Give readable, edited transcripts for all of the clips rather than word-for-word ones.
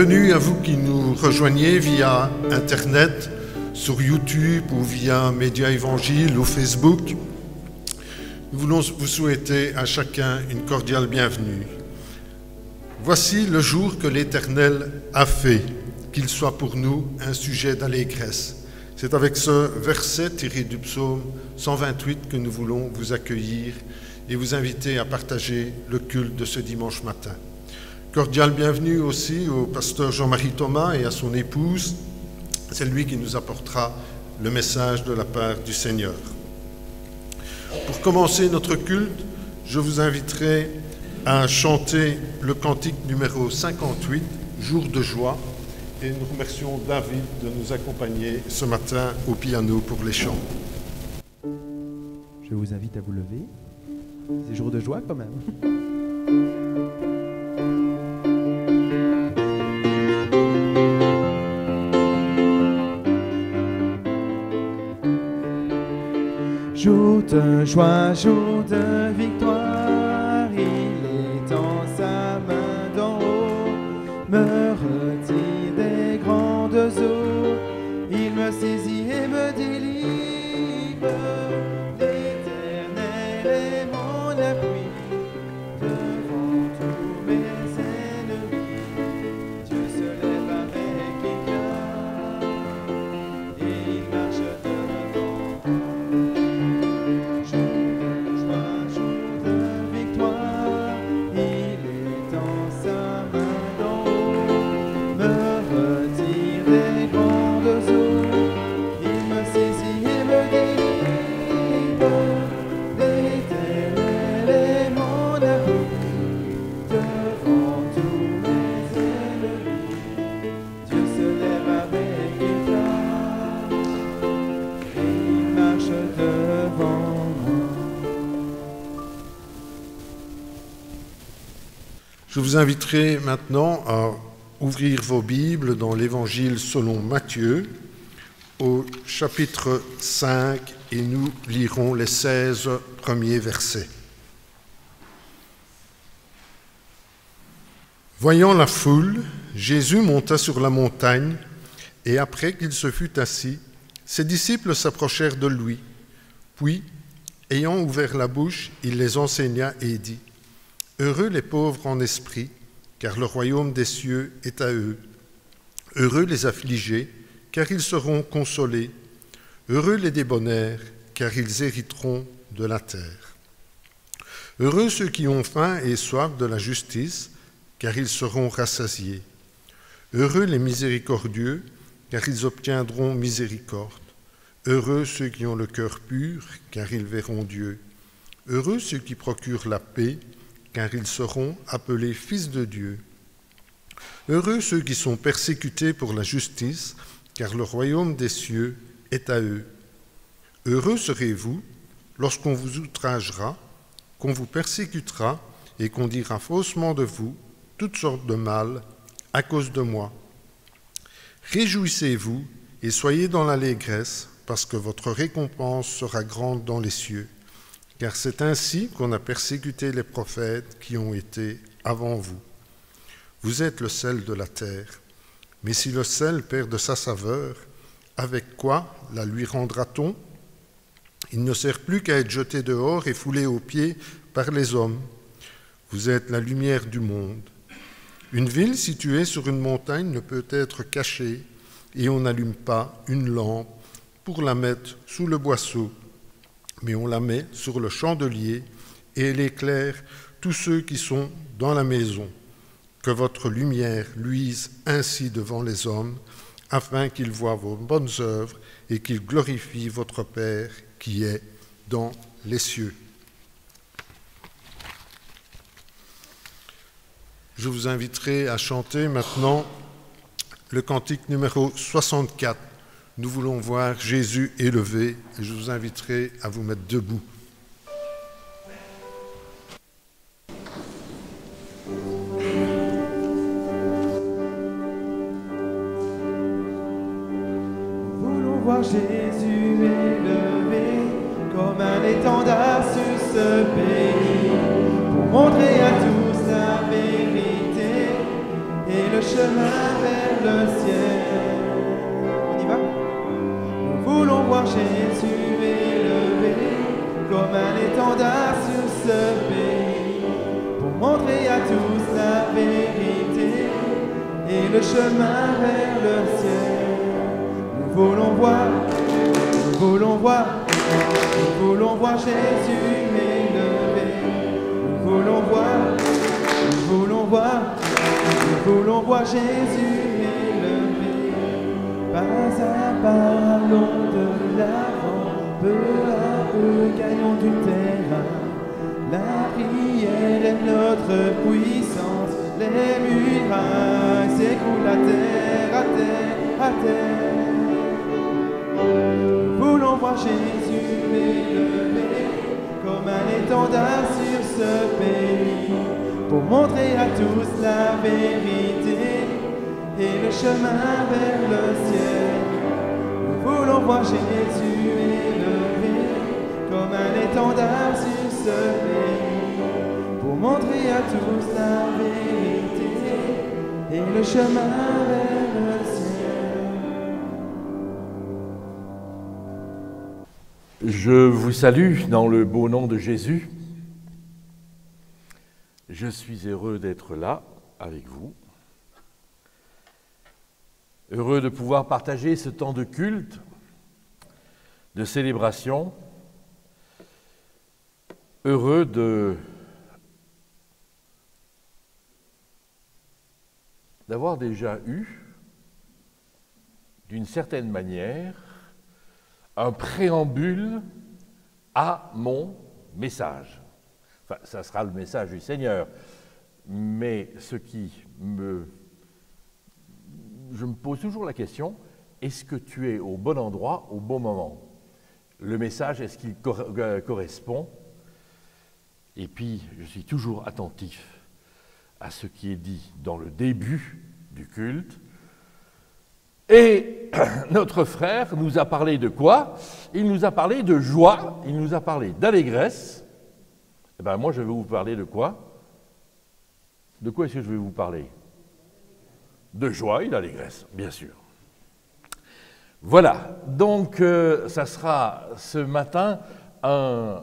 Bienvenue à vous qui nous rejoignez via Internet, sur YouTube ou via Média Évangile ou Facebook. Nous voulons vous souhaiter à chacun une cordiale bienvenue. Voici le jour que l'Éternel a fait, qu'il soit pour nous un sujet d'allégresse. C'est avec ce verset tiré du psaume 128 que nous voulons vous accueillir et vous inviter à partager le culte de ce dimanche matin. Cordiale bienvenue aussi au pasteur Jean-Marie Thomas et à son épouse. C'est lui qui nous apportera le message de la part du Seigneur. Pour commencer notre culte, je vous inviterai à chanter le cantique numéro 58, Jour de joie, et nous remercions David de nous accompagner ce matin au piano pour les chants. Je vous invite à vous lever. C'est jour de joie quand même. Jour de joie, jour de victoire, il étend sa main d'en haut, me retire des grandes eaux, il me saisit et me délivre. L'Éternel est mon appui, devant tous mes ennemis, Dieu se lève avec éclat, et il marche devant moi. Je vous inviterai maintenant à ouvrir vos Bibles dans l'Évangile selon Matthieu, au chapitre 5, et nous lirons les 16 premiers versets. Voyant la foule, Jésus monta sur la montagne, et après qu'il se fut assis, ses disciples s'approchèrent de lui. Puis, ayant ouvert la bouche, il les enseigna et dit: Heureux les pauvres en esprit, car le royaume des cieux est à eux. Heureux les affligés, car ils seront consolés. Heureux les débonnaires, car ils hériteront de la terre. Heureux ceux qui ont faim et soif de la justice, car ils seront rassasiés. Heureux les miséricordieux, car ils obtiendront miséricorde. Heureux ceux qui ont le cœur pur, car ils verront Dieu. Heureux ceux qui procurent la paix, car ils seront appelés fils de Dieu. Heureux ceux qui sont persécutés pour la justice, car le royaume des cieux est à eux. Heureux serez-vous lorsqu'on vous outragera, qu'on vous persécutera et qu'on dira faussement de vous toutes sortes de mal à cause de moi. Réjouissez-vous et soyez dans l'allégresse, parce que votre récompense sera grande dans les cieux. Car c'est ainsi qu'on a persécuté les prophètes qui ont été avant vous. Vous êtes le sel de la terre. Mais si le sel perd de sa saveur, avec quoi la lui rendra-t-on? Il ne sert plus qu'à être jeté dehors et foulé aux pieds par les hommes. Vous êtes la lumière du monde. Une ville située sur une montagne ne peut être cachée, et on n'allume pas une lampe pour la mettre sous le boisseau, mais on la met sur le chandelier et elle éclaire tous ceux qui sont dans la maison. Que votre lumière luise ainsi devant les hommes, afin qu'ils voient vos bonnes œuvres et qu'ils glorifient votre Père qui est dans les cieux. Je vous inviterai à chanter maintenant le cantique numéro 64. Nous voulons voir Jésus élevé, et je vous inviterai à vous mettre debout. Nous voulons voir Jésus élevé, comme un étendard sur ce pays, pour montrer à tous la vérité et le chemin chemin vers le ciel. On y va? Nous voulons voir Jésus élevé comme un étendard sur ce pays, pour montrer à tous la vérité et le chemin vers le ciel. Nous voulons voir Jésus élevé. Nous voulons voir Jésus élevé. Pas à pas, allons de l'avant, peu à peu, gagnons du terrain. La prière est notre puissance, les murailles s'écroulent à terre, à terre, à terre. Nous voulons voir Jésus élevé comme un étendard sur ce pays, pour montrer à tous la vérité et le chemin vers le ciel. Nous voulons voir Jésus élevé comme un étendard sur ce pays, pour montrer à tous la vérité et le chemin vers le ciel. Je vous salue dans le beau nom de Jésus. Je suis heureux d'être là avec vous. Heureux de pouvoir partager ce temps de culte, de célébration. Heureux d'avoir déjà eu, d'une certaine manière, un préambule à mon message. Enfin, ça sera le message du Seigneur, mais je me pose toujours la question, est-ce que tu es au bon endroit, au bon moment? Le message, est-ce qu'il correspond? Et puis, je suis toujours attentif à ce qui est dit dans le début du culte. Et notre frère nous a parlé de quoi? Il nous a parlé de joie, il nous a parlé d'allégresse. Eh bien, moi, je vais vous parler de quoi? De quoi est-ce que je vais vous parler? De joie et d'allégresse, bien sûr. Voilà, donc ça sera ce matin un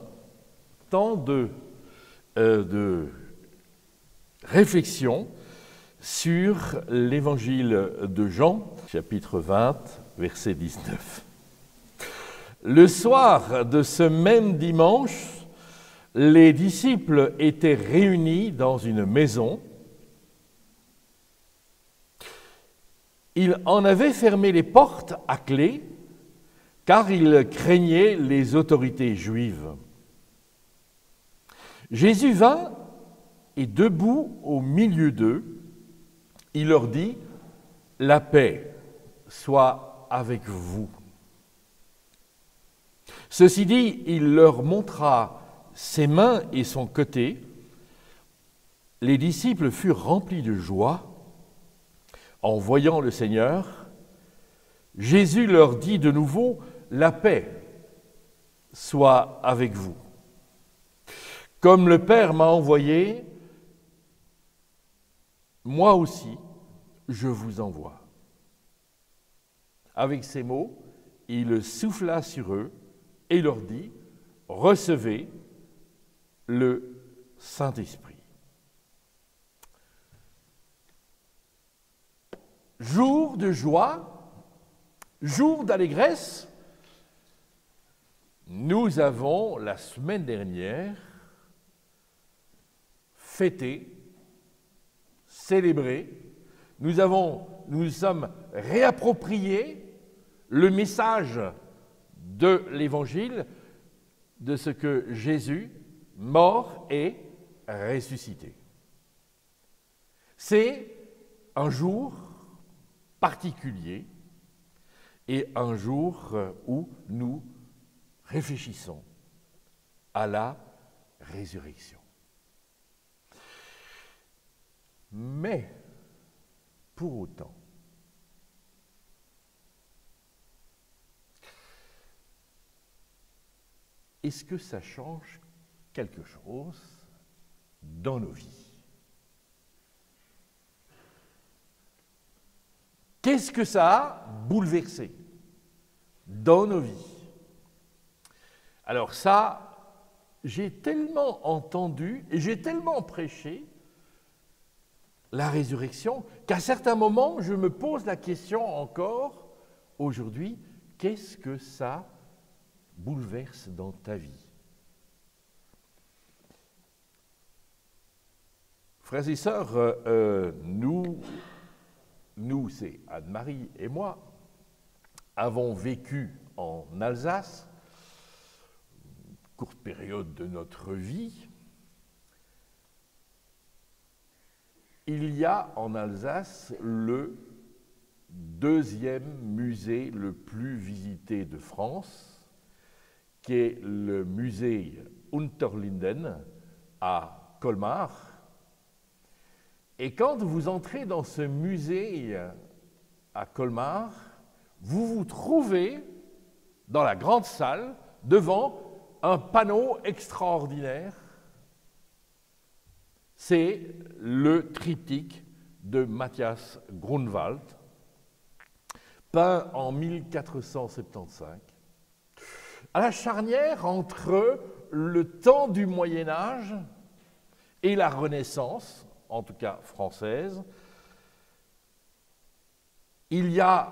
temps de réflexion sur l'évangile de Jean, chapitre 20, verset 19. Le soir de ce même dimanche, les disciples étaient réunis dans une maison. Ils en avaient fermé les portes à clé, car ils craignaient les autorités juives. Jésus vint et debout au milieu d'eux, il leur dit « La paix soit avec vous ». Ceci dit, il leur montra ses mains et son côté. Les disciples furent remplis de joie en voyant le Seigneur. Jésus leur dit de nouveau « La paix soit avec vous ». Comme le Père m'a envoyé, moi aussi, je vous envoie. Avec ces mots, il souffla sur eux et leur dit « Recevez le Saint-Esprit ». Jour de joie, jour d'allégresse, nous avons la semaine dernière fêté, célébré, nous sommes réappropriés le message de l'Évangile, de ce que Jésus, mort et ressuscité. C'est un jour particulier et un jour où nous réfléchissons à la résurrection. Mais, pour autant, est-ce que ça change quelque chose dans nos vies? Qu'est-ce que ça a bouleversé dans nos vies? Alors ça, j'ai tellement entendu et j'ai tellement prêché la résurrection qu'à certains moments, je me pose la question encore aujourd'hui, qu'est-ce que ça bouleverse dans ta vie? Frères et sœurs, nous, c'est Anne-Marie et moi, avons vécu en Alsace, courte période de notre vie. Il y a en Alsace le deuxième musée le plus visité de France, qui est le musée Unterlinden à Colmar. Et quand vous entrez dans ce musée à Colmar, vous vous trouvez dans la grande salle devant un panneau extraordinaire. C'est le triptyque de Matthias Grunewald, peint en 1475, à la charnière entre le temps du Moyen-Âge et la Renaissance, en tout cas française. Il y a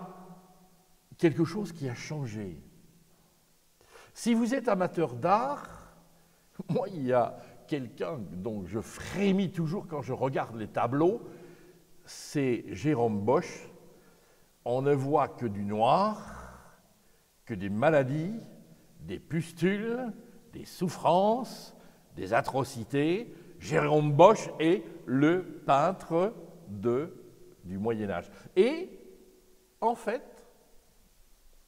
quelque chose qui a changé. Si vous êtes amateur d'art, moi, il y a quelqu'un dont je frémis toujours quand je regarde les tableaux, c'est Jérôme Bosch. On ne voit que du noir, que des maladies, des pustules, des souffrances, des atrocités. Jérôme Bosch est le peintre du Moyen-Âge. Et, en fait,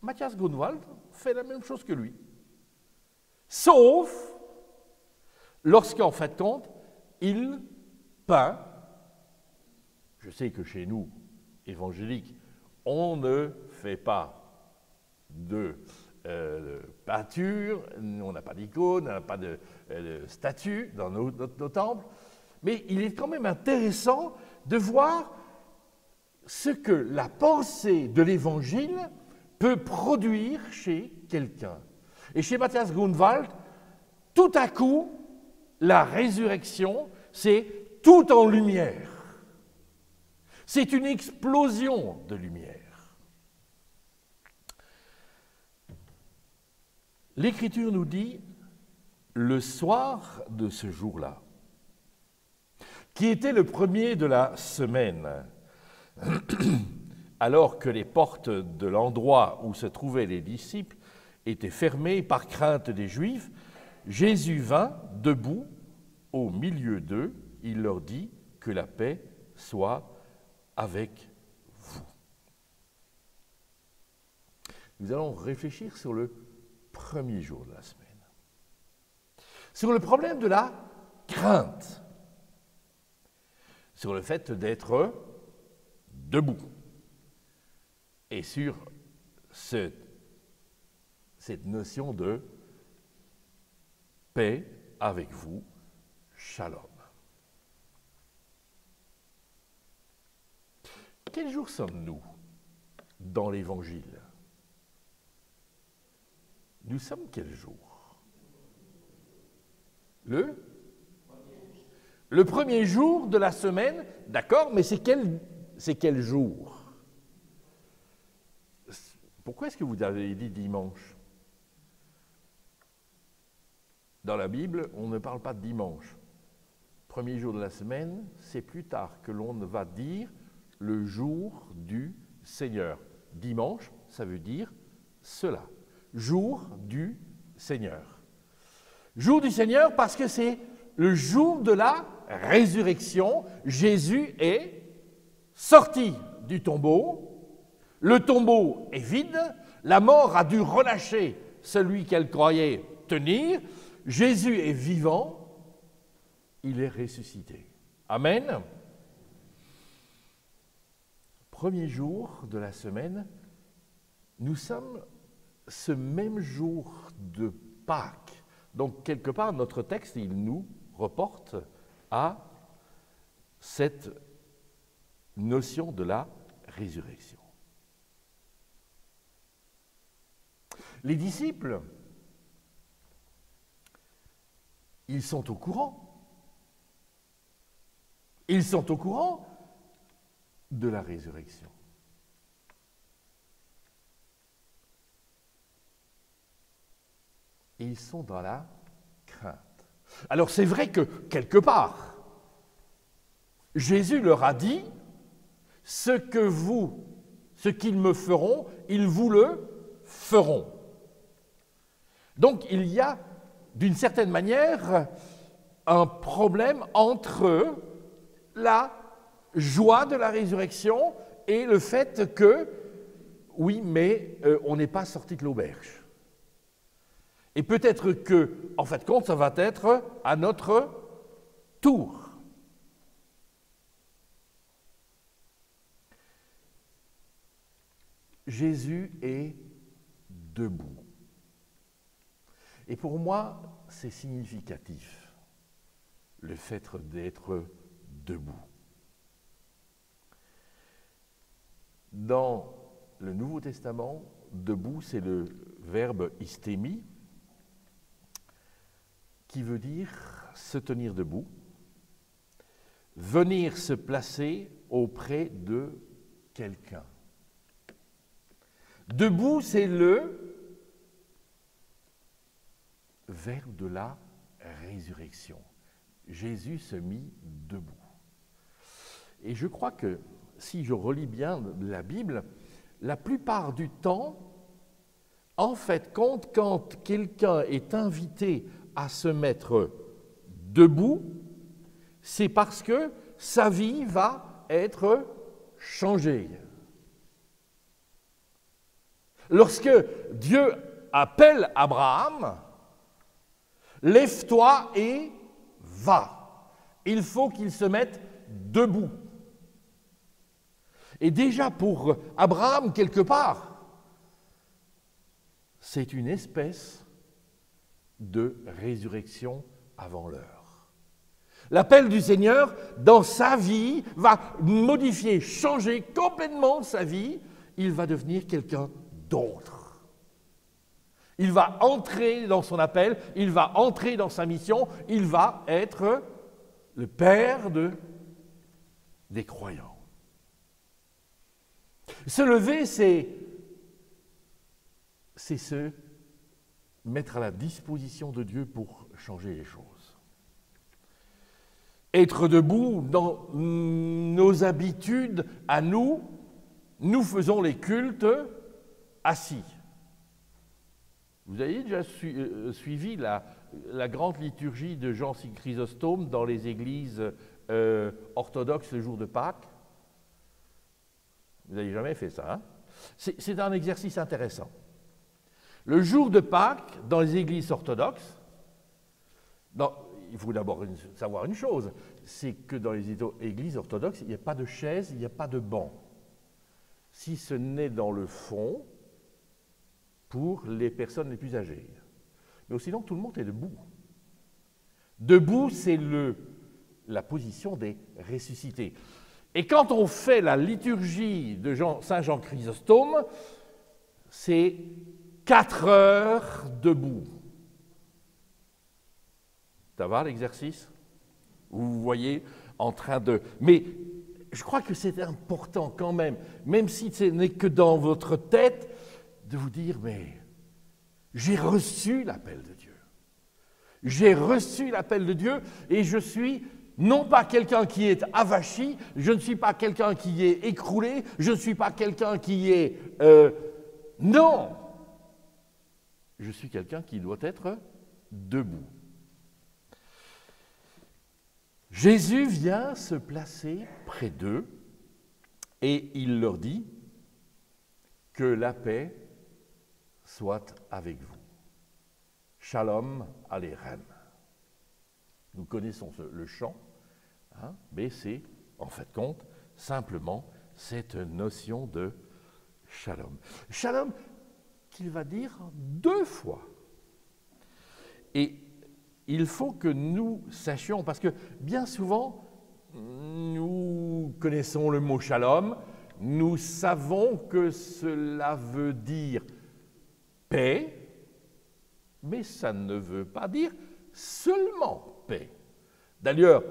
Matthias Grunewald fait la même chose que lui. Sauf lorsqu'en fait compte, il peint. Je sais que chez nous, évangéliques, on ne fait pas de peinture, on n'a pas d'icône, on n'a pas de statue dans nos temples, mais il est quand même intéressant de voir ce que la pensée de l'Évangile peut produire chez quelqu'un. Et chez Matthias Grunewald, tout à coup, la résurrection, c'est tout en lumière. C'est une explosion de lumière. L'Écriture nous dit, le soir de ce jour-là, qui était le premier de la semaine, alors que les portes de l'endroit où se trouvaient les disciples étaient fermées par crainte des Juifs, Jésus vint debout au milieu d'eux, il leur dit que la paix soit avec vous. Nous allons réfléchir sur le premier jour de la semaine, sur le problème de la crainte, sur le fait d'être debout et sur cette notion de paix avec vous, shalom. Quel jour sommes-nous dans l'Évangile? Nous sommes quel jour? Le premier jour de la semaine, d'accord, mais c'est quel jour? Pourquoi est-ce que vous avez dit dimanche? Dans la Bible, on ne parle pas de dimanche. Premier jour de la semaine, c'est plus tard que l'on va dire le jour du Seigneur. Dimanche, ça veut dire cela. Jour du Seigneur. Jour du Seigneur parce que c'est le jour de la résurrection. Jésus est sorti du tombeau. Le tombeau est vide. La mort a dû relâcher celui qu'elle croyait tenir. Jésus est vivant. Il est ressuscité. Amen. Premier jour de la semaine, nous sommes ce même jour de Pâques. Donc, quelque part, notre texte, il nous reporte à cette notion de la résurrection. Les disciples, ils sont au courant. Ils sont au courant de la résurrection. Et ils sont dans la crainte. Alors c'est vrai que, quelque part, Jésus leur a dit, ce qu'ils me feront, ils vous le feront. Donc il y a, d'une certaine manière, un problème entre la joie de la résurrection et le fait que, oui, mais on n'est pas sorti de l'auberge. Et peut-être que, en fait, compte, ça va être à notre tour. Jésus est debout. Et pour moi, c'est significatif, le fait d'être debout. Dans le Nouveau Testament, debout, c'est le verbe istémi, qui veut dire se tenir debout, venir se placer auprès de quelqu'un. Debout, c'est le verbe de la résurrection. Jésus se mit debout. Et je crois que, si je relis bien la Bible, la plupart du temps, en fait, quand quelqu'un est invité à se mettre debout, c'est parce que sa vie va être changée. Lorsque Dieu appelle Abraham, lève-toi et va. Il faut qu'il se mette debout. Et déjà pour Abraham, quelque part, c'est une espèce de résurrection avant l'heure. L'appel du Seigneur dans sa vie va modifier, changer complètement sa vie. Il va devenir quelqu'un d'autre. Il va entrer dans son appel, il va entrer dans sa mission, il va être le père des croyants. Se lever, c'est se mettre à la disposition de Dieu pour changer les choses. Être debout dans nos habitudes à nous faisons les cultes assis. Vous avez déjà suivi la grande liturgie de Jean Chrysostome dans les églises orthodoxes le jour de Pâques? Vous n'avez jamais fait ça, hein? C'est un exercice intéressant. Le jour de Pâques, dans les églises orthodoxes, il faut d'abord savoir une chose, c'est que dans les églises orthodoxes, il n'y a pas de chaise, il n'y a pas de banc. Si ce n'est dans le fond, pour les personnes les plus âgées. Mais sinon, tout le monde est debout. Debout, c'est la position des ressuscités. Et quand on fait la liturgie de Saint Jean Chrysostome, c'est 4 heures debout. Ça va l'exercice? Vous voyez en train de... Mais je crois que c'est important quand même si ce n'est que dans votre tête, de vous dire, mais j'ai reçu l'appel de Dieu. J'ai reçu l'appel de Dieu et je suis non pas quelqu'un qui est avachi, je ne suis pas quelqu'un qui est écroulé, je ne suis pas quelqu'un qui est... non! Je suis quelqu'un qui doit être debout. Jésus vient se placer près d'eux et il leur dit que la paix soit avec vous. Shalom Aleichem. Nous connaissons le chant, hein, mais c'est, en fait compte, simplement cette notion de shalom. Shalom qu'il va dire 2 fois. Et il faut que nous sachions, parce que bien souvent, nous connaissons le mot shalom, nous savons que cela veut dire paix, mais ça ne veut pas dire seulement paix. D'ailleurs,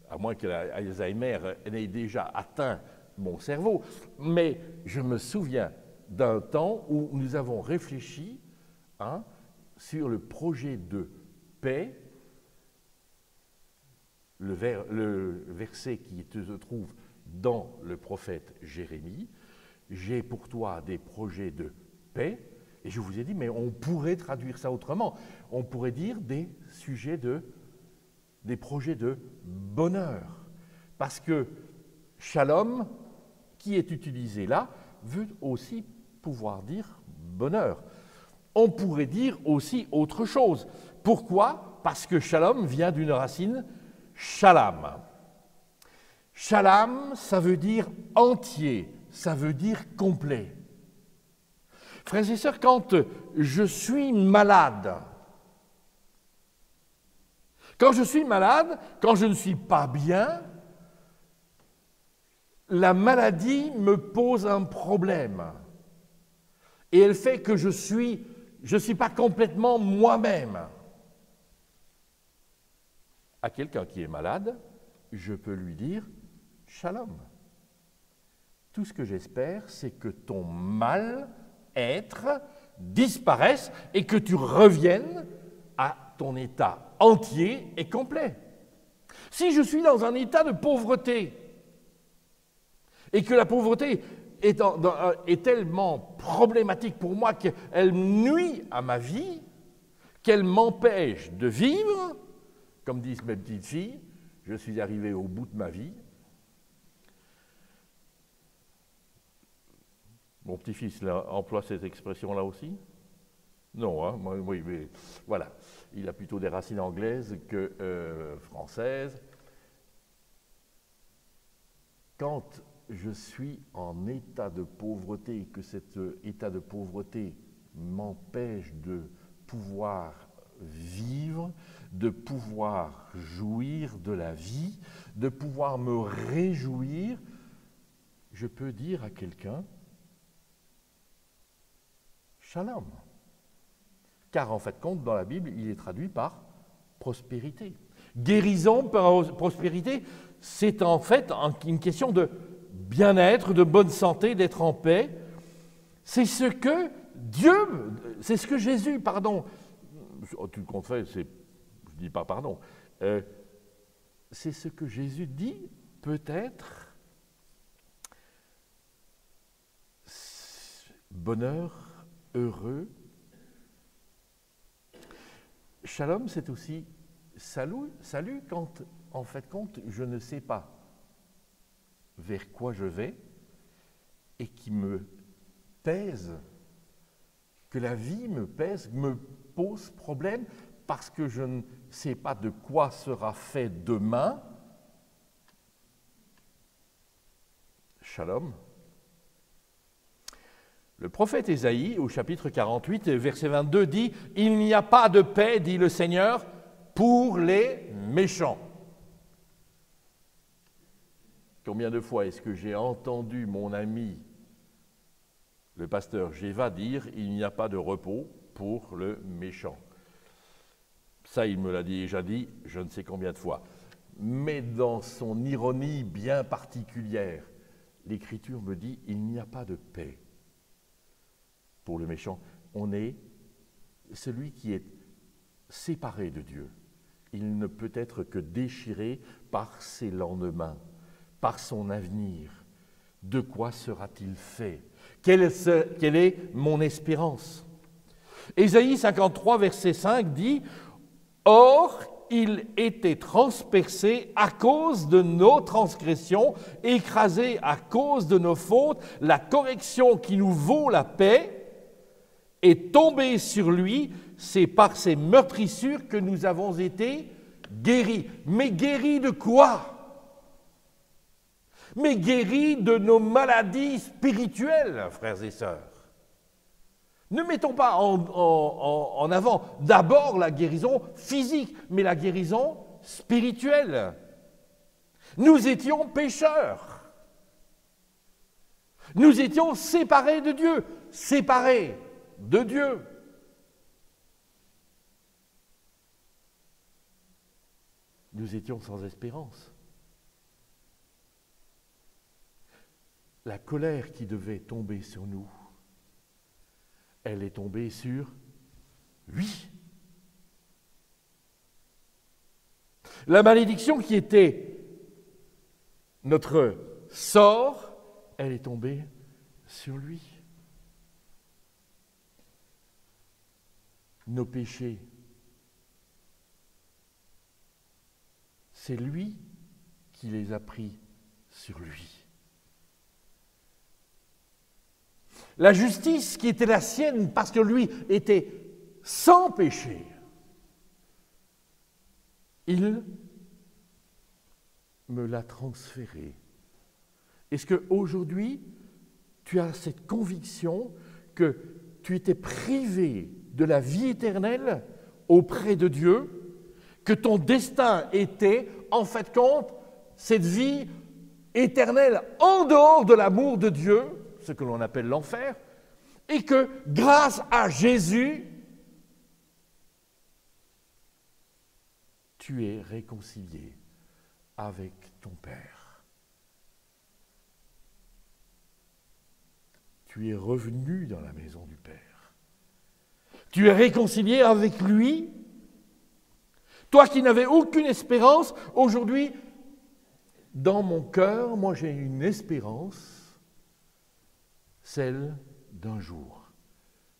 à moins que l'Alzheimer n'ait déjà atteint mon cerveau, mais je me souviens d'un temps où nous avons réfléchi sur le projet de paix, le verset qui se trouve dans le prophète Jérémie, « J'ai pour toi des projets de paix », et je vous ai dit, mais on pourrait traduire ça autrement, on pourrait dire des projets de bonheur, parce que shalom, qui est utilisé là, veut aussi pouvoir dire bonheur. On pourrait dire aussi autre chose. Pourquoi? Parce que shalom vient d'une racine shalam. Shalam, ça veut dire entier, ça veut dire complet. Frères et sœurs, quand je suis malade, quand je ne suis pas bien, la maladie me pose un problème. Et elle fait que je ne suis pas complètement moi-même. À quelqu'un qui est malade, je peux lui dire « Shalom ». Tout ce que j'espère, c'est que ton mal-être disparaisse et que tu reviennes à ton état entier et complet. Si je suis dans un état de pauvreté et que la pauvreté est tellement problématique pour moi qu'elle nuit à ma vie, qu'elle m'empêche de vivre, comme disent mes petites filles, je suis arrivé au bout de ma vie. Mon petit-fils emploie cette expression-là aussi? Non, hein? Oui, mais voilà. Il a plutôt des racines anglaises que françaises. Quand je suis en état de pauvreté et que cet état de pauvreté m'empêche de pouvoir vivre, de pouvoir jouir de la vie, de pouvoir me réjouir, je peux dire à quelqu'un « Shalom ». Car en fait, compte dans la Bible, il est traduit par prospérité. Guérison par prospérité, c'est en fait une question de bien-être, de bonne santé, d'être en paix. C'est ce que Jésus, tu le contrefais, je ne dis pas pardon, c'est ce que Jésus dit, peut-être, bonheur, heureux. Shalom, c'est aussi salut quand, en fait, je ne sais pas vers quoi je vais et qui me pèse, que la vie me pèse, me pose problème parce que je ne sais pas de quoi sera fait demain. Shalom. Le prophète Ésaïe, au chapitre 48, verset 22, dit « Il n'y a pas de paix, dit le Seigneur, pour les méchants ». Combien de fois est-ce que j'ai entendu mon ami, le pasteur Géva, dire « Il n'y a pas de repos pour le méchant ». Ça, il me l'a déjà dit, je ne sais combien de fois. Mais dans son ironie bien particulière, l'Écriture me dit « Il n'y a pas de paix pour le méchant ». On est celui qui est séparé de Dieu. Il ne peut être que déchiré par ses lendemains, par son avenir. De quoi sera-t-il fait? Quelle est mon espérance? Ésaïe 53, verset 5 dit « Or, il était transpercé à cause de nos transgressions, écrasé à cause de nos fautes, la correction qui nous vaut la paix est tombée sur lui, c'est par ses meurtrissures que nous avons été guéris. » Mais guéris de quoi? Mais guéris de nos maladies spirituelles, frères et sœurs. Ne mettons pas en avant d'abord la guérison physique, mais la guérison spirituelle. Nous étions pécheurs. Nous étions séparés de Dieu, séparés de Dieu. Nous étions sans espérance. La colère qui devait tomber sur nous, elle est tombée sur lui. La malédiction qui était notre sort, elle est tombée sur lui. Nos péchés, c'est lui qui les a pris sur lui. La justice qui était la sienne parce que lui était sans péché, il me l'a transféré. Est-ce qu'aujourd'hui, tu as cette conviction que tu étais privé de la vie éternelle auprès de Dieu, que ton destin était, en fait, compte, cette vie éternelle en dehors de l'amour de Dieu, ce que l'on appelle l'enfer, et que grâce à Jésus, tu es réconcilié avec ton Père. Tu es revenu dans la maison du Père. Tu es réconcilié avec lui. Toi qui n'avais aucune espérance, aujourd'hui, dans mon cœur, moi j'ai une espérance, celle d'un jour,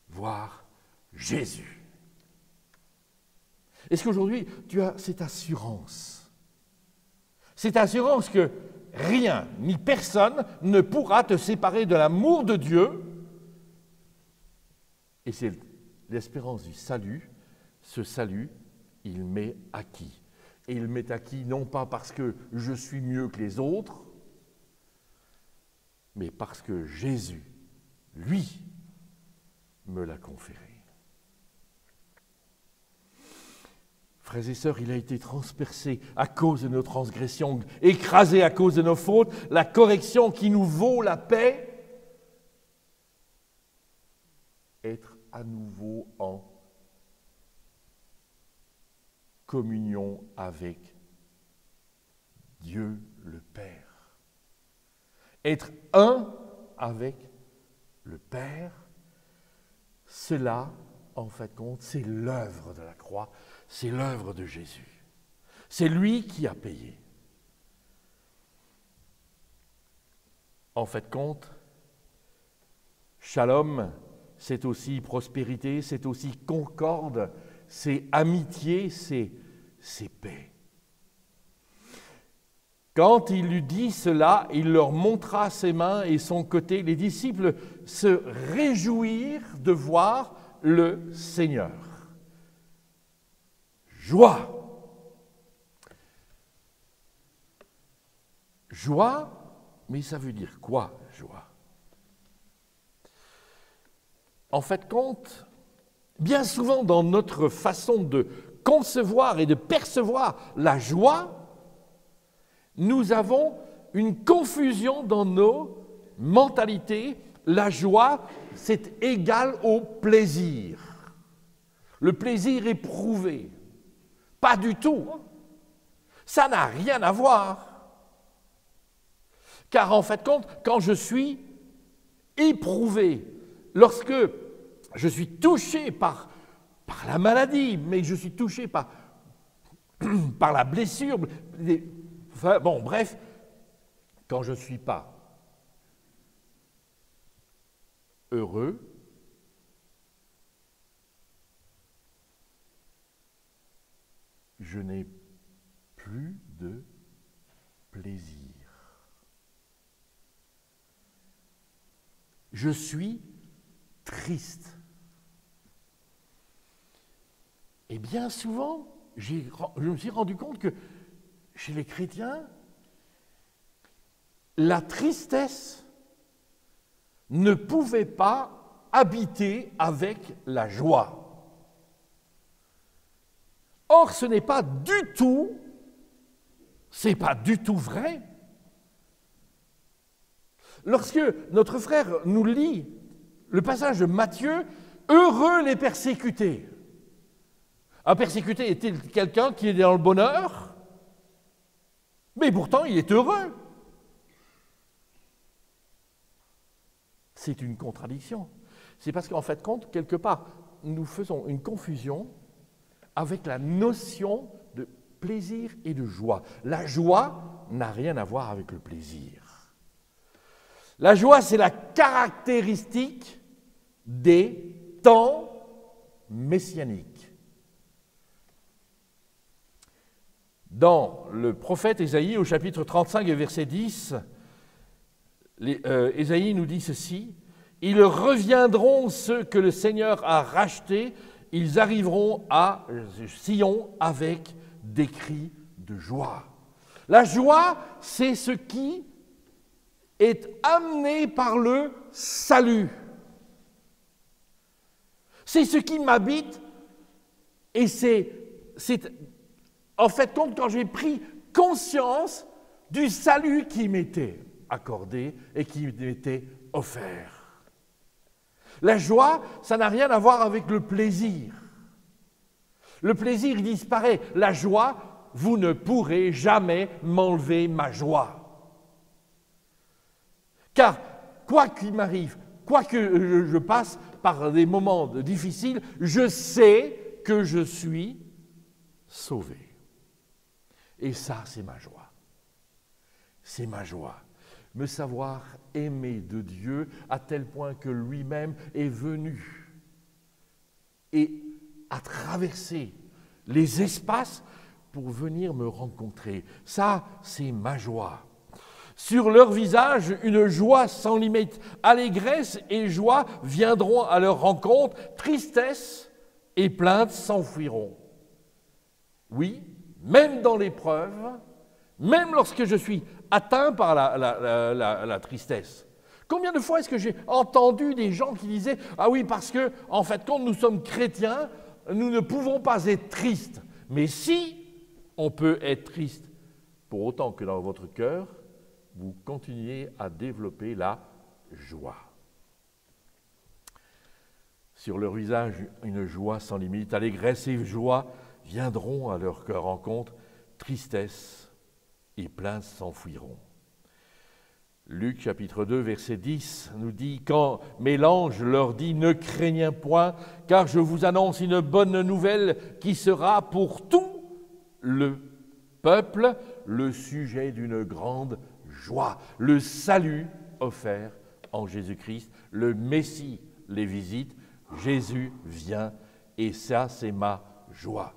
voir Jésus. Est-ce qu'aujourd'hui, tu as cette assurance que rien ni personne ne pourra te séparer de l'amour de Dieu? Et c'est l'espérance du salut. Ce salut, il m'est acquis. Et il m'est acquis non pas parce que je suis mieux que les autres, mais parce que Jésus, lui, me l'a conféré. Frères et sœurs, il a été transpercé à cause de nos transgressions, écrasé à cause de nos fautes, la correction qui nous vaut la paix, être à nouveau en communion avec Dieu le Père. Être un avec le Père, cela, en fait, compte, c'est l'œuvre de la croix, c'est l'œuvre de Jésus. C'est lui qui a payé. En fait, compte, shalom, c'est aussi prospérité, c'est aussi concorde, c'est amitié, c'est paix. Quand il lui dit cela, il leur montra ses mains et son côté. Les disciples se réjouirent de voir le Seigneur. Joie. Joie, mais ça veut dire quoi, joie? En fait, compte, bien souvent dans notre façon de concevoir et de percevoir la joie, nous avons une confusion dans nos mentalités. La joie, c'est égal au plaisir. Le plaisir éprouvé. Pas du tout. Ça n'a rien à voir. Car en fait, quand je suis éprouvé, lorsque je suis touché par la maladie, mais je suis touché par la blessure, bon, bref, quand je ne suis pas heureux, je n'ai plus de plaisir. Je suis triste. Et bien souvent, je me suis rendu compte que chez les chrétiens, la tristesse ne pouvait pas habiter avec la joie. Or, ce n'est pas du tout vrai. Lorsque notre frère nous lit le passage de Matthieu, « Heureux les persécutés ». Un persécuté est-il quelqu'un qui est dans le bonheur? Mais pourtant, il est heureux. C'est une contradiction. C'est parce qu'en fait, compte, quelque part, nous faisons une confusion avec la notion de plaisir et de joie. La joie n'a rien à voir avec le plaisir. La joie, c'est la caractéristique des temps messianiques. Dans le prophète Ésaïe, au chapitre 35 et verset 10, Ésaïe nous dit ceci: « Ils reviendront ceux que le Seigneur a rachetés, ils arriveront à Sion avec des cris de joie. » La joie, c'est ce qui est amené par le salut. C'est ce qui m'habite et c'est en fait quand j'ai pris conscience du salut qui m'était accordé et qui m'était offert. La joie, ça n'a rien à voir avec le plaisir. Le plaisir, il disparaît. La joie, vous ne pourrez jamais m'enlever ma joie. Car, quoi qu'il m'arrive, quoi que je passe par des moments difficiles, je sais que je suis sauvé. Et ça, c'est ma joie. C'est ma joie. Me savoir aimé de Dieu à tel point que lui-même est venu et a traversé les espaces pour venir me rencontrer. Ça, c'est ma joie. Sur leur visage, une joie sans limite. Allégresse et joie viendront à leur rencontre, tristesse et plainte s'enfuiront. Oui, même dans l'épreuve, même lorsque je suis atteint par la tristesse. Combien de fois est-ce que j'ai entendu des gens qui disaient « Ah oui, parce que, en fait, quand nous sommes chrétiens, nous ne pouvons pas être tristes. » Mais si on peut être triste, pour autant que dans votre cœur, vous continuez à développer la joie. Sur leur visage, une joie sans limite. Allégresse et joie viendront à leur cœur rencontre, tristesse et plaintes s'enfuiront. Luc chapitre 2 verset 10 nous dit « Quand mais l'ange leur dit « Ne craignez point, car je vous annonce une bonne nouvelle qui sera pour tout le peuple le sujet d'une grande joie. Le salut offert en Jésus-Christ, le Messie les visite, Jésus vient et ça c'est ma joie. »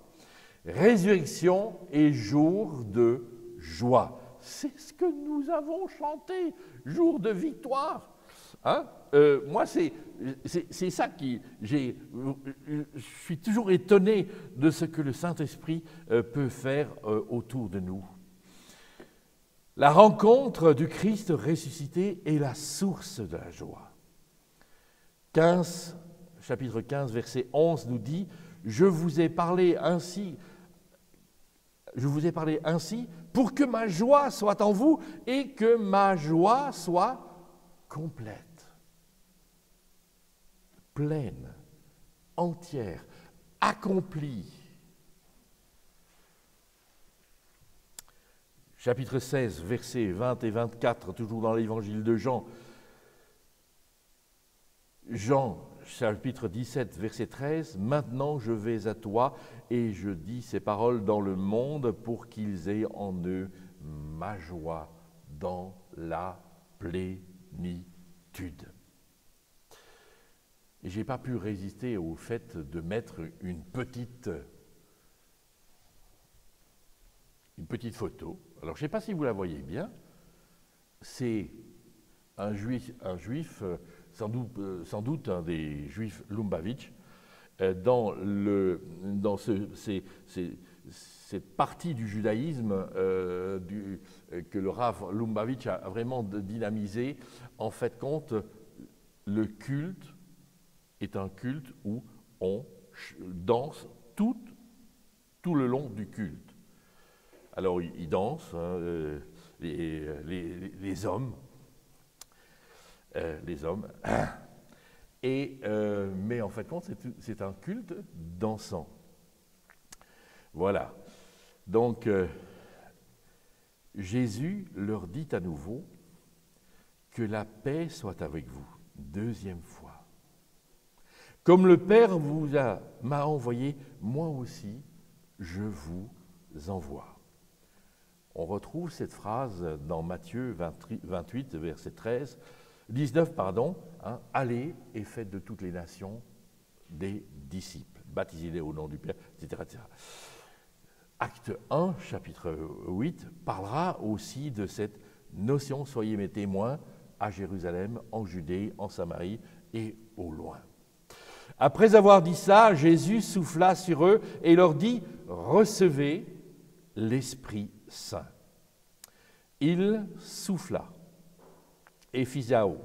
Résurrection et jour de joie. C'est ce que nous avons chanté, jour de victoire. Hein? Moi, c'est ça qui... Je suis toujours étonné de ce que le Saint-Esprit peut faire autour de nous. La rencontre du Christ ressuscité est la source de la joie. Chapitre 15, verset 11 nous dit « Je vous ai parlé ainsi pour que ma joie soit en vous et que ma joie soit complète, pleine, entière, accomplie. » Chapitre 16, versets 20 et 24, toujours dans l'évangile de Jean. Jean, chapitre 17, verset 13, « Maintenant je vais à toi et je dis ces paroles dans le monde pour qu'ils aient en eux ma joie dans la plénitude. » Et je n'ai pas pu résister au fait de mettre une petite photo. Alors je ne sais pas si vous la voyez bien. C'est un juif sans doute un des juifs Lubavitch, dans cette partie du judaïsme que le Rav Lubavitch a vraiment dynamisé. En fait, compte, le culte est un culte où on danse tout le long du culte. Alors, ils dansent, les hommes. les hommes. Mais en fait, c'est un culte d'encens. Voilà. Donc, Jésus leur dit à nouveau que la paix soit avec vous. Deuxième fois. Comme le Père m'a envoyé, moi aussi, je vous envoie. On retrouve cette phrase dans Matthieu 28, verset 19, allez et faites de toutes les nations des disciples, baptisez-les au nom du Père, etc., etc. Acte 1, chapitre 8, parlera aussi de cette notion, soyez mes témoins à Jérusalem, en Judée, en Samarie et au loin. Après avoir dit ça, Jésus souffla sur eux et leur dit, recevez l'Esprit Saint. Il souffla, ephysao.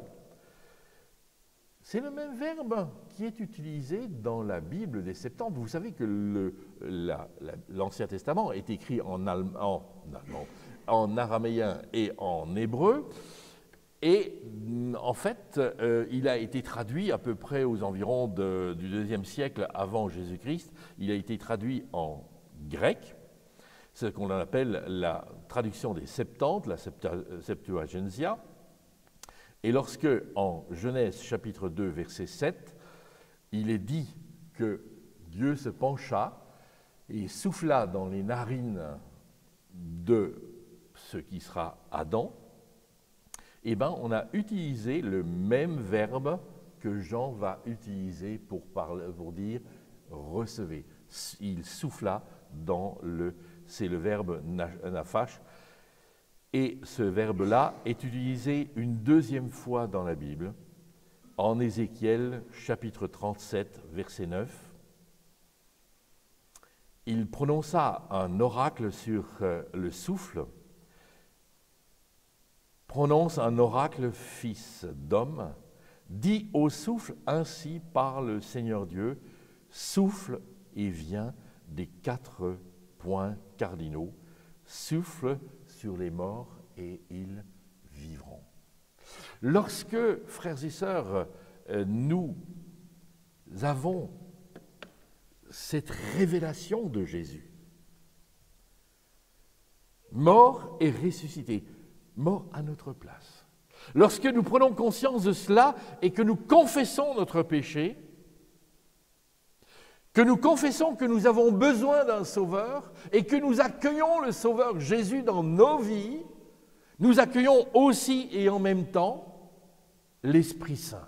C'est le même verbe qui est utilisé dans la Bible des Septante. Vous savez que l'Ancien Testament est écrit en araméen et en hébreu. Et en fait, il a été traduit à peu près aux environs du IIe siècle avant Jésus-Christ. Il a été traduit en grec, c'est ce qu'on appelle la traduction des Septantes, la Septuagintia. Et lorsque, en Genèse chapitre 2, verset 7, il est dit que Dieu se pencha et souffla dans les narines de ce qui sera Adam, eh bien, on a utilisé le même verbe que Jean va utiliser pour dire « recevez ». Il souffla c'est le verbe « naphash ». Et ce verbe-là est utilisé une deuxième fois dans la Bible, en Ézéchiel chapitre 37, verset 9. Il prononça un oracle sur le souffle, prononce un oracle, fils d'homme, dit au souffle, ainsi parle le Seigneur Dieu, souffle et vient des 4 points cardinaux, souffle sur les morts et ils vivront. Lorsque, frères et sœurs, nous avons cette révélation de Jésus, mort et ressuscité, mort à notre place. Lorsque nous prenons conscience de cela et que nous confessons notre péché, que nous confessons que nous avons besoin d'un Sauveur et que nous accueillons le Sauveur Jésus dans nos vies, nous accueillons aussi et en même temps l'Esprit Saint.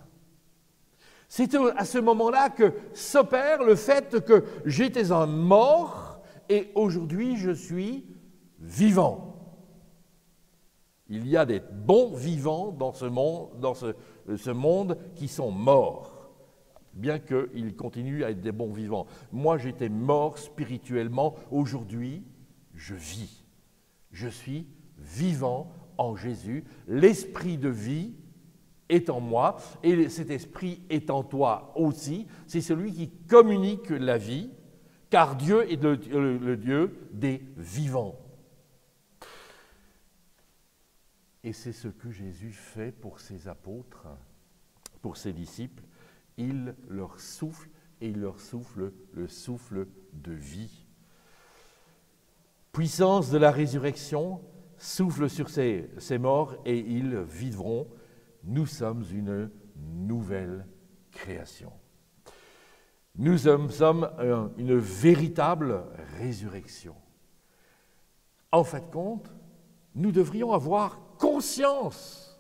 C'est à ce moment-là que s'opère le fait que j'étais un mort et aujourd'hui je suis vivant. Il y a des bons vivants dans ce monde qui sont morts, bien qu'ils continuent à être des bons vivants. Moi, j'étais mort spirituellement. Aujourd'hui, je vis. Je suis vivant en Jésus. L'esprit de vie est en moi et cet esprit est en toi aussi. C'est celui qui communique la vie, car Dieu est le Dieu des vivants. Et c'est ce que Jésus fait pour ses apôtres, pour ses disciples. Il leur souffle et il leur souffle le souffle de vie. Puissance de la résurrection, souffle sur ces morts et ils vivront. Nous sommes une nouvelle création. Nous sommes une véritable résurrection. En fin de compte, nous devrions avoir conscience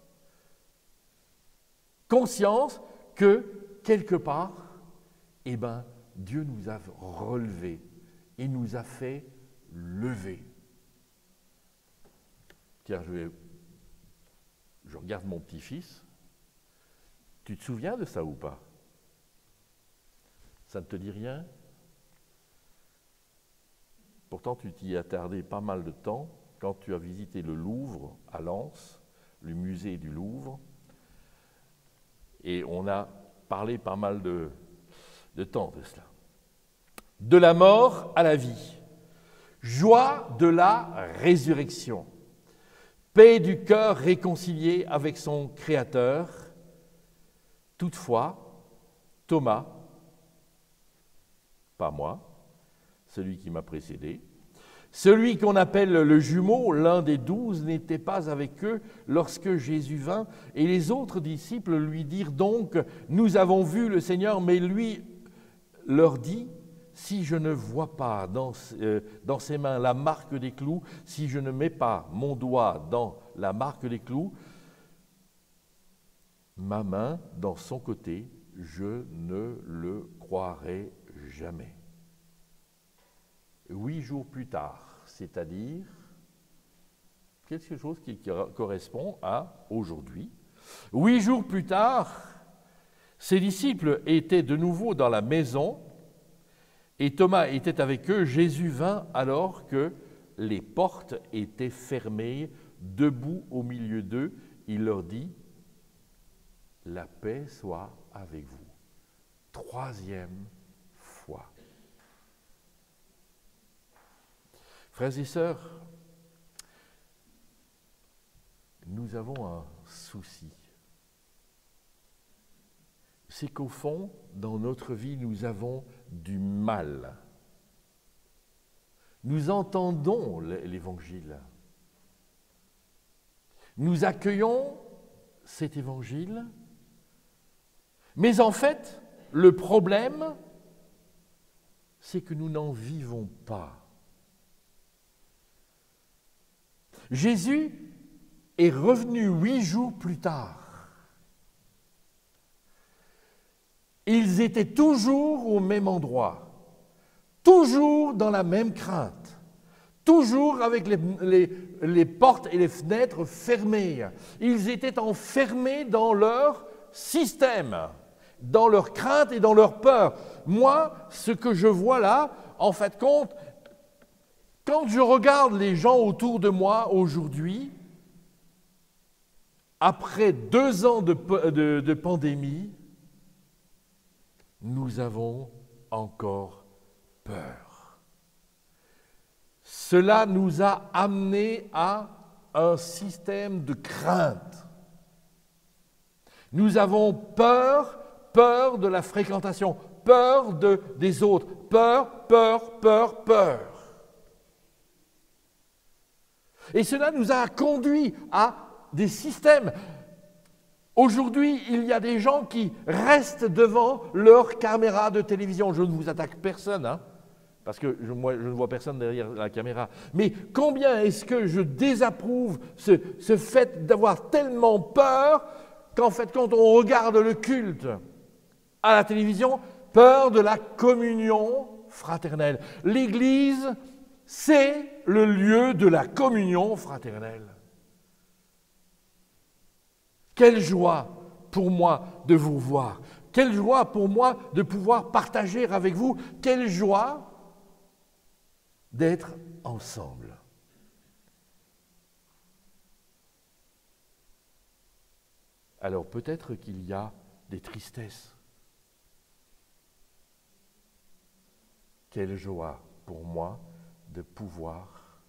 que, quelque part, Dieu nous a relevés et nous a fait lever. Tiens, je regarde mon petit-fils. Tu te souviens de ça ou pas? Ça ne te dit rien? Pourtant, tu t'y es attardé pas mal de temps quand tu as visité le Louvre à Lens, le musée du Louvre, et on a parlé pas mal de temps de cela. De la mort à la vie, joie de la résurrection, paix du cœur réconcilié avec son Créateur, Toutefois, Thomas, pas moi, celui qui m'a précédé, celui qu'on appelle le jumeau, l'un des 12, n'était pas avec eux lorsque Jésus vint, et les autres disciples lui dirent donc, « Nous avons vu le Seigneur », mais lui leur dit, « Si je ne vois pas dans ses mains la marque des clous, si je ne mets pas mon doigt dans la marque des clous, ma main dans son côté, je ne le croirai jamais. » 8 jours plus tard, c'est-à-dire quelque chose qui correspond à aujourd'hui. 8 jours plus tard, ses disciples étaient de nouveau dans la maison et Thomas était avec eux. Jésus vint alors que les portes étaient fermées, debout au milieu d'eux. Il leur dit, « La paix soit avec vous. » 3e fois. Frères et sœurs, nous avons un souci. C'est qu'au fond, dans notre vie, nous avons du mal. Nous entendons l'Évangile. Nous accueillons cet Évangile. Mais en fait, le problème, c'est que nous n'en vivons pas. Jésus est revenu 8 jours plus tard. Ils étaient toujours au même endroit, toujours dans la même crainte, toujours avec les portes et les fenêtres fermées. Ils étaient enfermés dans leur système, dans leur crainte et dans leur peur. Moi, ce que je vois là, en fait, compte, quand je regarde les gens autour de moi aujourd'hui, après 2 ans de pandémie, nous avons encore peur. Cela nous a amenés à un système de crainte. Nous avons peur de la fréquentation, peur des autres, peur. Et cela nous a conduit à des systèmes. Aujourd'hui, il y a des gens qui restent devant leur caméra de télévision. Je ne vous attaque personne, hein, parce que moi, je ne vois personne derrière la caméra. Mais combien est-ce que je désapprouve ce fait d'avoir tellement peur qu'en fait, quand on regarde le culte à la télévision, peur de la communion fraternelle. L'Église, c'est le lieu de la communion fraternelle. Quelle joie pour moi de vous voir. Quelle joie pour moi de pouvoir partager avec vous. Quelle joie d'être ensemble. Alors peut-être qu'il y a des tristesses. Quelle joie pour moi de pouvoir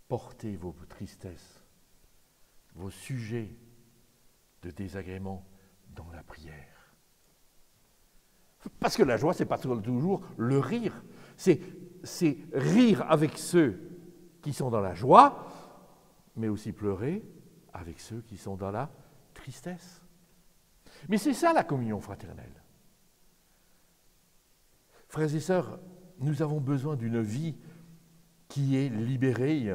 porter vos tristesses, vos sujets de désagrément dans la prière. Parce que la joie, ce n'est pas toujours le rire. C'est rire avec ceux qui sont dans la joie, mais aussi pleurer avec ceux qui sont dans la tristesse. Mais c'est ça la communion fraternelle. Frères et sœurs, nous avons besoin d'une vie qui est libérée.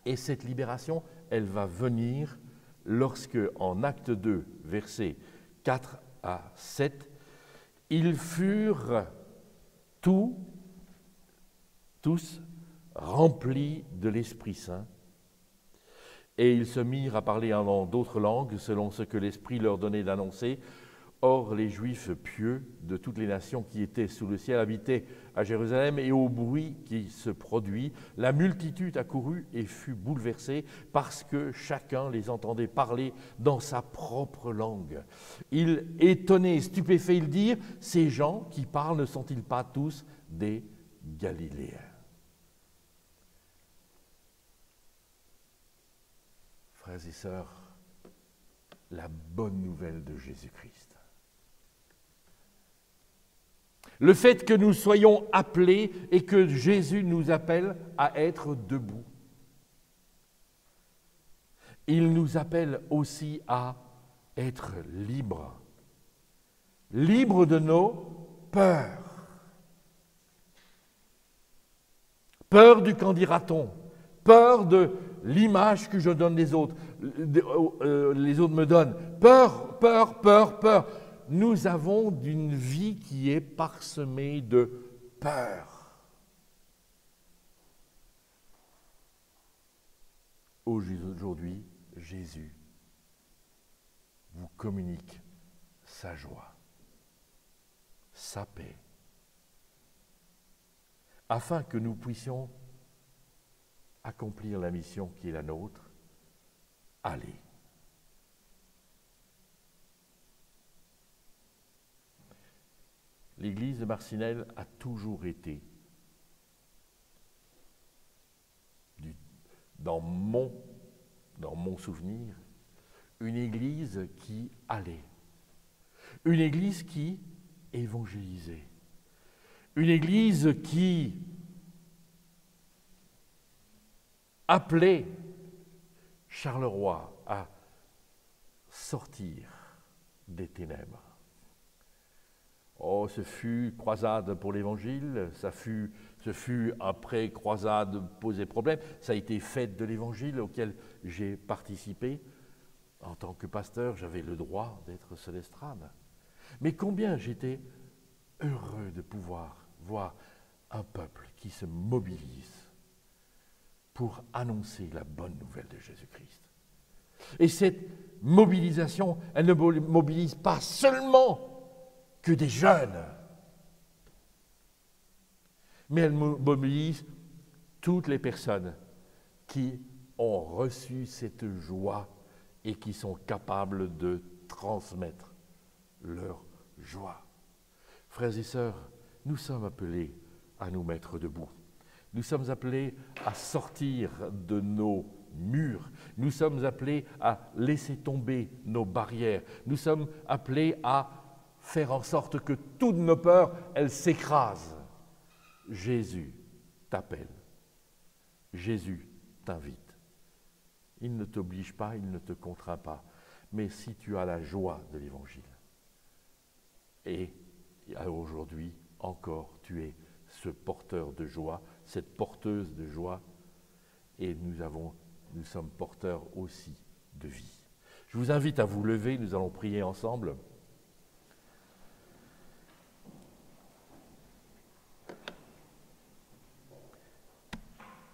Et cette libération, elle va venir lorsque, en Acte 2, versets 4 à 7, ils furent tous remplis de l'Esprit Saint, et ils se mirent à parler en d'autres langues, selon ce que l'Esprit leur donnait d'annoncer. Or, les Juifs pieux de toutes les nations qui étaient sous le ciel habitaient à Jérusalem, et au bruit qui se produit, la multitude accourut et fut bouleversée parce que chacun les entendait parler dans sa propre langue. Ils, étonnés et stupéfaits, ils dirent, « Ces gens qui parlent ne sont-ils pas tous des Galiléens ?» Frères et sœurs, la bonne nouvelle de Jésus-Christ. Le fait que nous soyons appelés et que Jésus nous appelle à être debout. Il nous appelle aussi à être libres. Libres de nos peurs. Peur du qu'en dira-t-on. Peur de l'image que je donne des autres. Les autres me donnent. Peur, peur, peur, peur. Nous avons une vie qui est parsemée de peur. Aujourd'hui, Jésus vous communique sa joie, sa paix, afin que nous puissions accomplir la mission qui est la nôtre, aller. L'église de Marcinelle a toujours été, dans mon souvenir, une église qui allait, une église qui évangélisait, une église qui appelait Charleroi à sortir des ténèbres. Oh, ce fut croisade pour l'Évangile, ce fut après croisade poser problème, ça a été fête de l'Évangile auquel j'ai participé. En tant que pasteur, j'avais le droit d'être sur l'estrade. Mais combien j'étais heureux de pouvoir voir un peuple qui se mobilise pour annoncer la bonne nouvelle de Jésus-Christ. Et cette mobilisation, elle ne mobilise pas seulement que des jeunes, mais elle mobilise toutes les personnes qui ont reçu cette joie et qui sont capables de transmettre leur joie. Frères et sœurs, nous sommes appelés à nous mettre debout. Nous sommes appelés à sortir de nos murs. Nous sommes appelés à laisser tomber nos barrières. Nous sommes appelés à faire en sorte que toutes nos peurs, elles s'écrasent. Jésus t'appelle. Jésus t'invite. Il ne t'oblige pas, il ne te contraint pas. Mais si tu as la joie de l'Évangile, et aujourd'hui encore, tu es ce porteur de joie, cette porteuse de joie, et nous sommes porteurs aussi de vie. Je vous invite à vous lever, nous allons prier ensemble.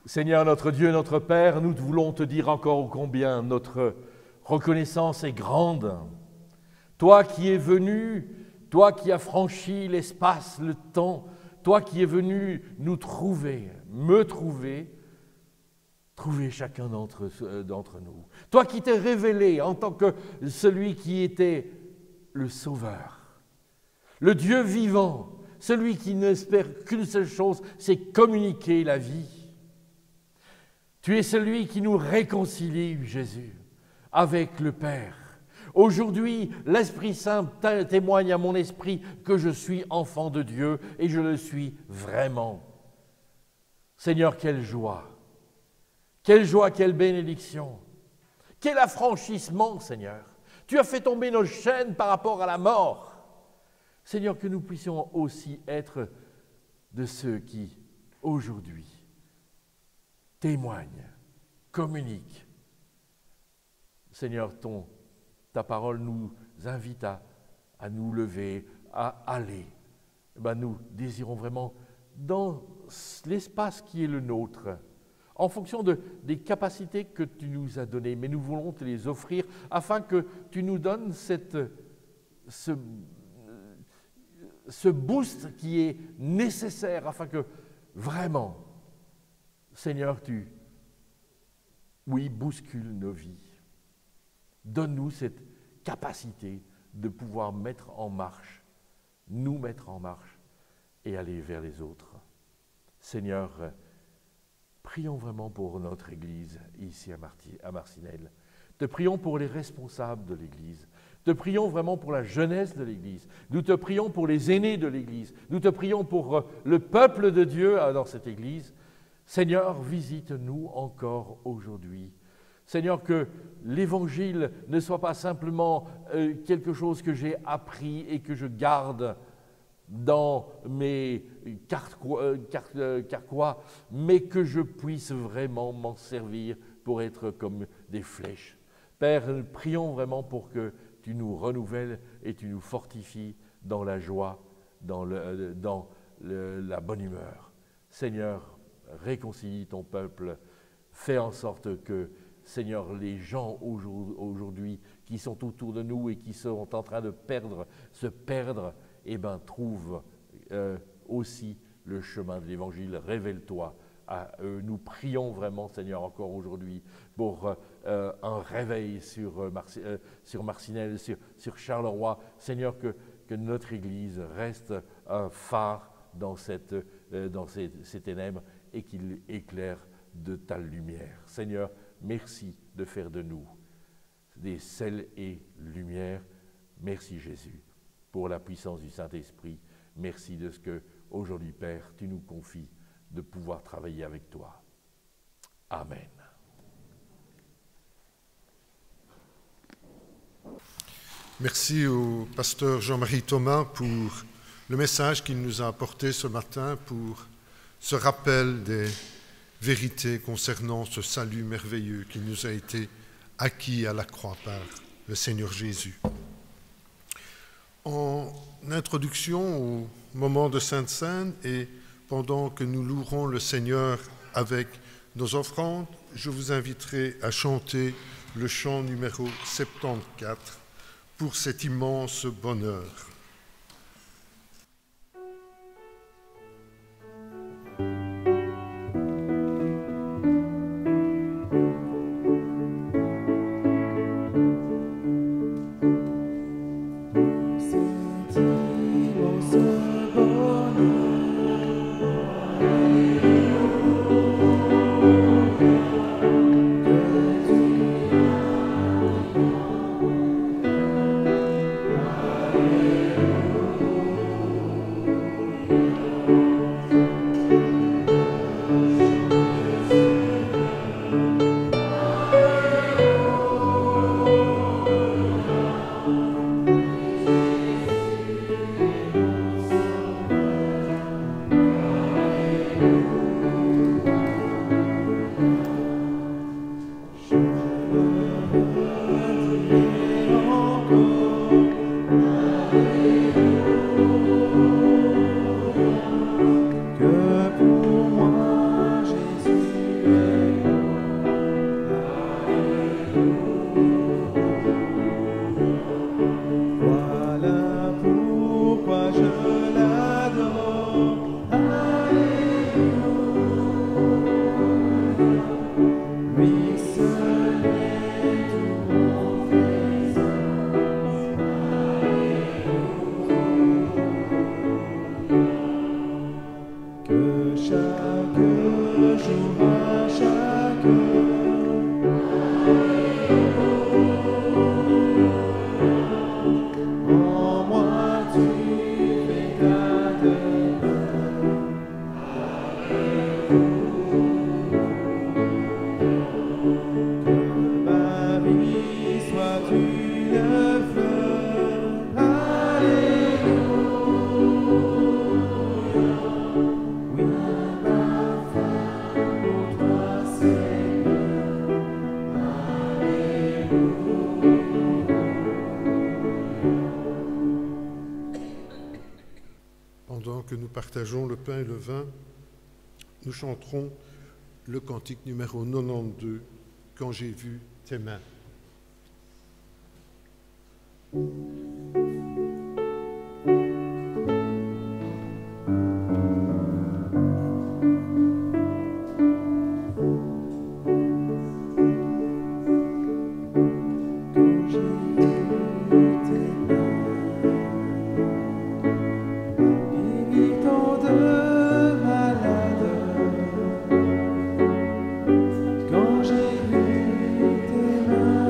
Seigneur notre Dieu, notre Père, nous voulons te dire encore combien notre reconnaissance est grande. Toi qui es venu, toi qui as franchi l'espace, le temps, toi qui es venu nous trouver, me trouver chacun d'entre nous. Toi qui t'es révélé en tant que celui qui était le Sauveur, le Dieu vivant, celui qui n'espère qu'une seule chose, c'est communiquer la vie. Tu es celui qui nous réconcilie, Jésus, avec le Père. Aujourd'hui, l'Esprit Saint témoigne à mon esprit que je suis enfant de Dieu et je le suis vraiment. Seigneur, quelle joie, quelle bénédiction, quel affranchissement, Seigneur. Tu as fait tomber nos chaînes par rapport à la mort. Seigneur, que nous puissions aussi être de ceux qui, aujourd'hui, témoignent, communiquent. Seigneur, ta parole nous invite à nous lever, à aller. Nous désirons vraiment, dans l'espace qui est le nôtre, en fonction des capacités que tu nous as données, mais nous voulons te les offrir afin que tu nous donnes ce boost qui est nécessaire afin que vraiment, Seigneur, bouscule nos vies. Donne-nous cette capacité de pouvoir nous mettre en marche et aller vers les autres. Seigneur, prions vraiment pour notre Église ici à Marcinelle. Te prions pour les responsables de l'Église. Te prions vraiment pour la jeunesse de l'Église. Nous te prions pour les aînés de l'Église. Nous te prions pour le peuple de Dieu dans cette Église. Seigneur, visite-nous encore aujourd'hui. Seigneur, que l'Évangile ne soit pas simplement quelque chose que j'ai appris et que je garde dans mes carquois, mais que je puisse vraiment m'en servir pour être comme des flèches. Père, prions vraiment pour que tu nous renouvelles et tu nous fortifies dans la joie, dans la bonne humeur. Seigneur, réconcilie ton peuple, fais en sorte que, Seigneur, les gens aujourd'hui qui sont autour de nous et qui sont en train de se perdre, eh bien, trouvent aussi le chemin de l'Évangile. Révèle-toi à eux. Nous prions vraiment, Seigneur, encore aujourd'hui pour un réveil sur Marcinelle, sur Charleroi. Seigneur, que notre Église reste un phare dans ces ténèbres et qu'il éclaire de ta lumière. Seigneur, merci de faire de nous des sels et lumières. Merci Jésus pour la puissance du Saint-Esprit. Merci de ce que aujourd'hui, Père, tu nous confies de pouvoir travailler avec toi. Amen. Merci au pasteur Jean-Marie Thomas pour le message qu'il nous a apporté ce matin, pour ce rappel des vérités concernant ce salut merveilleux qui nous a été acquis à la croix par le Seigneur Jésus. En introduction au moment de Sainte Seine et pendant que nous louerons le Seigneur avec nos offrandes, je vous inviterai à chanter le chant numéro 74 pour cet immense bonheur. Partageons le pain et le vin, nous chanterons le cantique numéro 92, « Quand j'ai vu tes mains ». Quand j'ai vu tes mains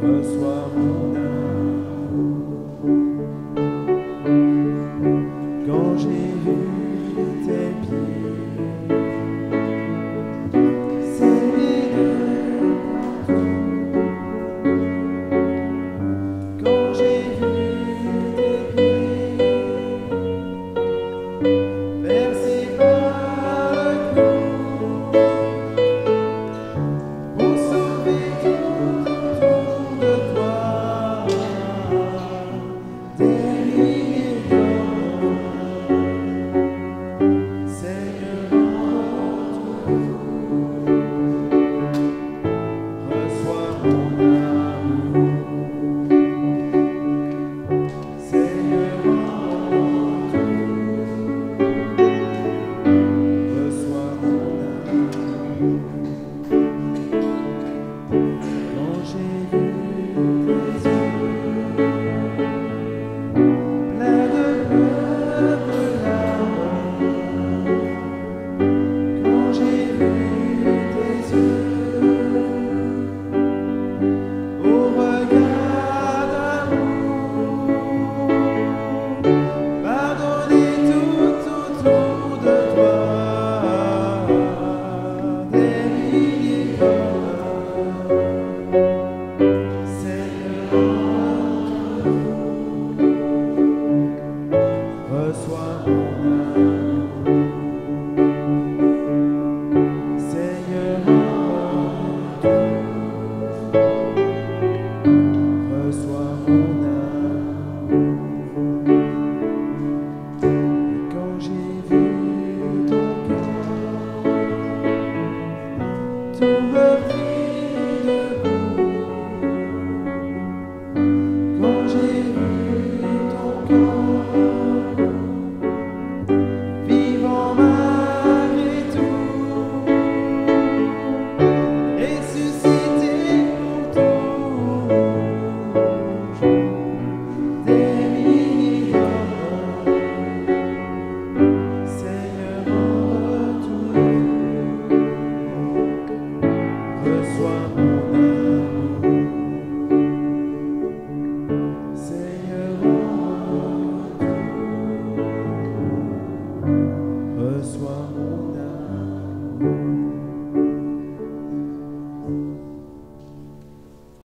reçois mon âme. Quand j'ai vu tes pieds scellés de partout, quand j'ai vu tes pieds percés par le clou, pour sauver tout autour de toi, des milliers d'hommes, Seigneur, entre nous, reçois mon âme.